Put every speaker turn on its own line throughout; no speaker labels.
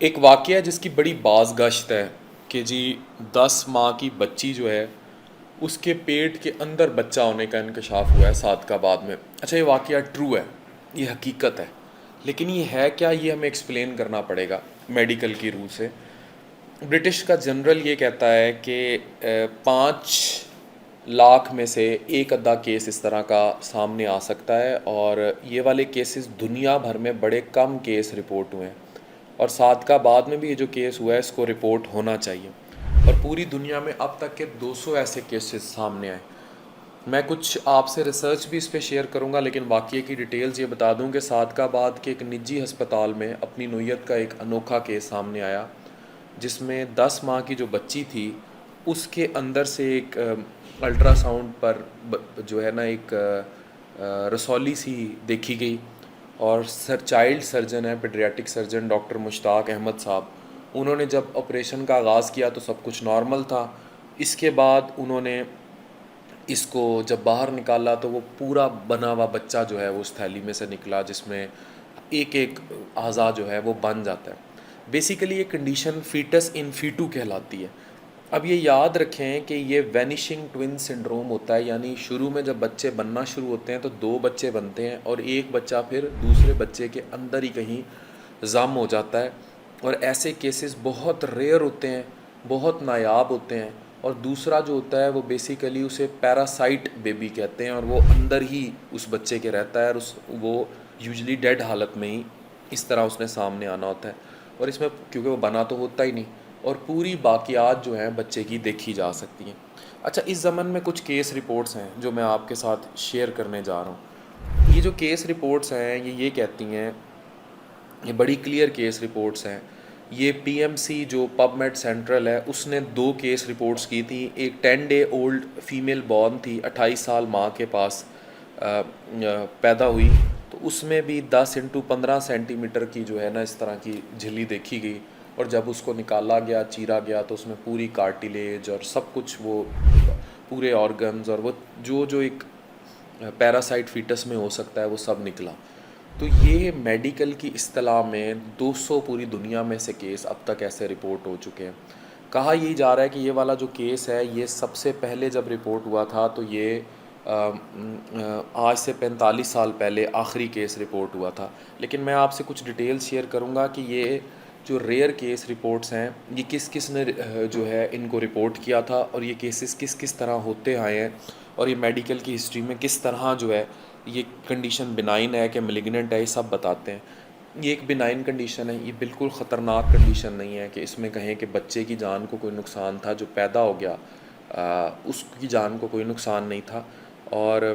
ایک واقعہ ہے جس کی بڑی باز گشت ہے کہ جی 10 ماہ کی بچی جو ہے اس کے پیٹ کے اندر بچہ ہونے کا انکشاف ہوا ہے صادق آباد میں. اچھا یہ واقعہ ٹرو ہے, یہ حقیقت ہے, لیکن یہ ہے کیا, یہ ہمیں ایکسپلین کرنا پڑے گا میڈیکل کی روح سے. برٹش کا جنرل یہ کہتا ہے کہ 5 لاکھ میں سے ایک آدھا کیس اس طرح کا سامنے آ سکتا ہے, اور یہ والے کیسز دنیا بھر میں بڑے کم کیس رپورٹ ہوئے ہیں, اور صادق آباد میں بھی یہ جو کیس ہوا ہے اس کو رپورٹ ہونا چاہیے. اور پوری دنیا میں اب تک کے 200 ایسے کیسز سامنے آئے. میں کچھ آپ سے ریسرچ بھی اس پہ شیئر کروں گا, لیکن واقعے کی ڈیٹیلز یہ بتا دوں کہ صادق آباد کے ایک نجی ہسپتال میں اپنی نوعیت کا ایک انوکھا کیس سامنے آیا, جس میں 10 ماہ کی جو بچی تھی اس کے اندر سے ایک الٹرا ساؤنڈ پر جو ہے نا ایک رسولی سی دیکھی گئی, اور چائلڈ سرجن ہے, پیڈریاٹک سرجن ڈاکٹر مشتاق احمد صاحب, انہوں نے جب آپریشن کا آغاز کیا تو سب کچھ نارمل تھا. اس کے بعد انہوں نے اس کو جب باہر نکالا تو وہ پورا بنا ہوا بچہ جو ہے وہ اس تھیلی میں سے نکلا, جس میں ایک ایک اعضا جو ہے وہ بن جاتا ہے. بیسیکلی یہ کنڈیشن فیٹس ان فیٹو کہلاتی ہے. اب یہ یاد رکھیں کہ یہ وینیشنگ ٹوین سنڈروم ہوتا ہے, یعنی شروع میں جب بچے بننا شروع ہوتے ہیں تو 2 بچے بنتے ہیں, اور ایک بچہ پھر دوسرے بچے کے اندر ہی کہیں ضم ہو جاتا ہے. اور ایسے کیسز بہت ریئر ہوتے ہیں, بہت نایاب ہوتے ہیں. اور دوسرا جو ہوتا ہے وہ بیسیکلی اسے پیراسائٹ بیبی کہتے ہیں, اور وہ اندر ہی اس بچے کے رہتا ہے, اور وہ یوزلی ڈیڈ حالت میں ہی اس طرح اس نے سامنے آنا ہوتا ہے. اور اس میں کیونکہ وہ بنا تو ہوتا ہی نہیں, اور پوری باقیات جو ہیں بچے کی دیکھی جا سکتی ہیں. اچھا اس ضمن میں کچھ کیس رپورٹس ہیں جو میں آپ کے ساتھ شیئر کرنے جا رہا ہوں. یہ جو کیس رپورٹس ہیں یہ کہتی ہیں, یہ بڑی کلیئر کیس رپورٹس ہیں. یہ پی ایم سی جو پب میڈ سینٹرل ہے اس نے 2 کیس رپورٹس کی تھی. ایک 10 ڈے اولڈ فیمیل بورن تھی, 28 سال ماں کے پاس پیدا ہوئی, تو اس میں بھی 10x15 سینٹی میٹر کی جو ہے نا اس طرح کی جھلی دیکھی گئی. اور جب اس کو نکالا گیا, چیرا گیا, تو اس میں پوری کارٹیلیج اور سب کچھ, وہ پورے آرگنز اور وہ جو ایک پیراسائٹ فیٹس میں ہو سکتا ہے وہ سب نکلا. تو یہ میڈیکل کی اصطلاح میں 200 پوری دنیا میں سے کیس اب تک ایسے رپورٹ ہو چکے ہیں. کہا یہی جا رہا ہے کہ یہ والا جو کیس ہے یہ سب سے پہلے جب رپورٹ ہوا تھا تو یہ آج سے 45 سال پہلے آخری کیس رپورٹ ہوا تھا. لیکن میں آپ سے کچھ ڈیٹیل شیئر کروں گا کہ یہ جو ریئر کیس رپورٹس ہیں یہ کس کس نے جو ہے ان کو رپورٹ کیا تھا, اور یہ کیسز کس کس طرح ہوتے آئے ہیں, اور یہ میڈیکل کی ہسٹری میں کس طرح جو ہے یہ کنڈیشن بنائن ہے کہ ملیگننٹ ہے, یہ سب بتاتے ہیں. یہ ایک بنائن کنڈیشن ہے, یہ بالکل خطرناک کنڈیشن نہیں ہے کہ اس میں کہیں کہ بچے کی جان کو کوئی نقصان تھا, جو پیدا ہو گیا اس کی جان کو کوئی نقصان نہیں تھا. اور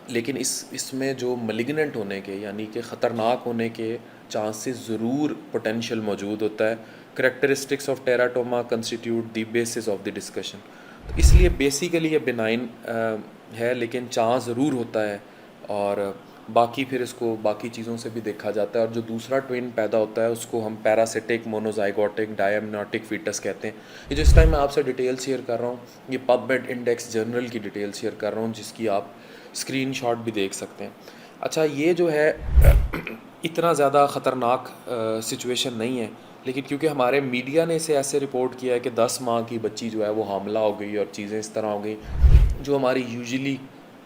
لیکن اس میں جو ملیگننٹ ہونے کے یعنی کہ خطرناک ہونے کے چانسز ضرور پوٹینشیل موجود ہوتا ہے. Characteristics of teratoma constitute the basis of the discussion. تو اس لیے بیسیکلی یہ بنائن ہے, لیکن چانس ضرور ہوتا ہے, اور باقی پھر اس کو باقی چیزوں سے بھی دیکھا جاتا ہے. اور جو دوسرا ٹوین پیدا ہوتا ہے اس کو ہم پیراسیٹک مونوزائگوٹک ڈائمنوٹک فیٹس کہتے ہیں. یہ جو اس ٹائم میں آپ سے ڈیٹیل شیئر کر رہا ہوں یہ پب میڈ انڈیکس جرنل کی ڈیٹیل شیئر کر رہا ہوں, جس کی آپ اسکرین شاٹ بھی دیکھ سکتے ہیں. اچھا یہ جو ہے اتنا زیادہ خطرناک سچویشن نہیں ہے, لیکن کیونکہ ہمارے میڈیا نے اسے ایسے رپورٹ کیا ہے کہ 10 ماہ کی بچی جو ہے وہ حاملہ ہو گئی اور چیزیں اس طرح ہو گئی, جو ہماری یوزلی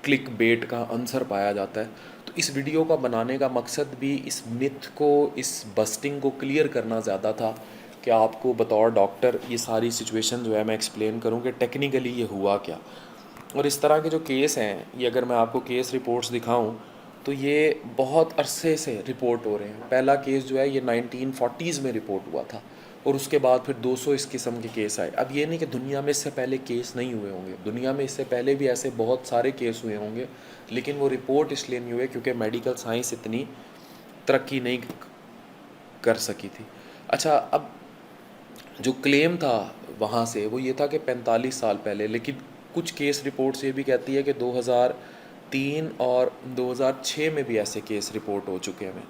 کلک بیٹ کا عنصر پایا جاتا ہے. تو اس ویڈیو کا بنانے کا مقصد بھی اس متھ کو, اس بسٹنگ کو کلیئر کرنا زیادہ تھا کہ آپ کو بطور ڈاکٹر یہ ساری سچویشن جو ہے میں ایکسپلین کروں کہ ٹیکنیکلی یہ ہوا کیا. اور اس طرح کے جو کیس ہیں یہ اگر میں آپ کو کیس رپورٹس دکھاؤں تو یہ بہت عرصے سے رپورٹ ہو رہے ہیں. پہلا کیس جو ہے یہ 1940s میں رپورٹ ہوا تھا, اور اس کے بعد پھر 200 اس قسم کے کیس آئے. اب یہ نہیں کہ دنیا میں اس سے پہلے کیس نہیں ہوئے ہوں گے, دنیا میں اس سے پہلے بھی ایسے بہت سارے کیس ہوئے ہوں گے, لیکن وہ رپورٹ اس لیے نہیں ہوئے کیونکہ میڈیکل سائنس اتنی ترقی نہیں کر سکی تھی. اچھا اب جو کلیم تھا وہاں سے وہ یہ تھا کہ 45 سال پہلے, لیکن کچھ کیس رپورٹس یہ بھی کہتی ہے کہ 2003 اور 2006 میں بھی ایسے کیس رپورٹ ہو چکے ہیں.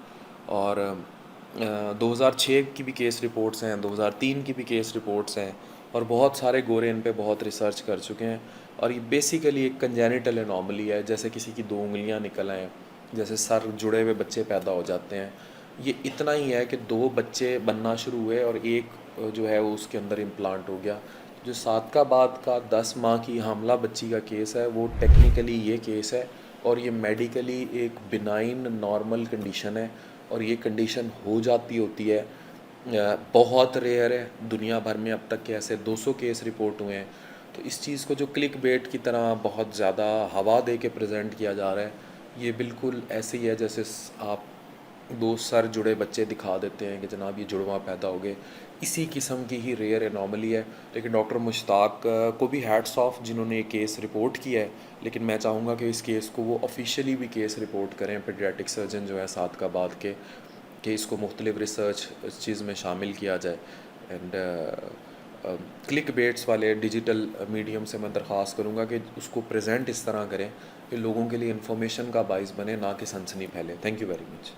اور 2006 کی بھی کیس رپورٹس ہیں, 2003 کی بھی کیس رپورٹس ہیں, اور بہت سارے گورے ان پہ بہت ریسرچ کر چکے ہیں. اور یہ بیسیکلی ایک کنجینیٹل انوملی ہے, جیسے کسی کی 2 انگلیاں نکل آئیں, جیسے سر جڑے ہوئے بچے پیدا ہو جاتے ہیں, یہ اتنا ہی ہے کہ 2 بچے بننا شروع ہوئے اور ایک جو ہے وہ اس کے اندر امپلانٹ ہو گیا. جو صادقہ آباد کا 10 ماہ کی حاملہ بچی کا کیس ہے وہ ٹیکنیکلی یہ کیس ہے اور یہ میڈیکلی ایک بنائن نارمل کنڈیشن ہے اور یہ کنڈیشن ہو جاتی ہوتی ہے. بہت ریئر ہے. دنیا بھر میں اب تک کے ایسے 200 کیس رپورٹ ہوئے ہیں. تو اس چیز کو جو کلک بیٹ کی طرح بہت زیادہ ہوا دے کے پریزنٹ کیا جا رہا ہے یہ بالکل ایسے ہی ہے جیسے آپ 2 سر جڑے بچے دکھا دیتے ہیں کہ جناب یہ جڑواں پیدا ہو گئے. اسی قسم کی ہی ریئر انوملی ہے. لیکن ڈاکٹر مشتاق کو بھی ہیٹس آف جنہوں نے یہ کیس رپورٹ کیا ہے. لیکن میں چاہوں گا کہ اس کیس کو وہ آفیشیلی بھی کیس رپورٹ کریں پیڈیاٹرک سرجن جو ہے صادقہ آباد کے کہ اس کو مختلف ریسرچ اس چیز میں شامل کیا جائے. اینڈ کلک بیٹس والے ڈیجیٹل میڈیم سے میں درخواست کروں گا کہ اس کو پریزنٹ اس طرح کریں کہ لوگوں کے لیے انفارمیشن کا باعث بنے نہ کہ سنسنی پھیلے. Thank you very much.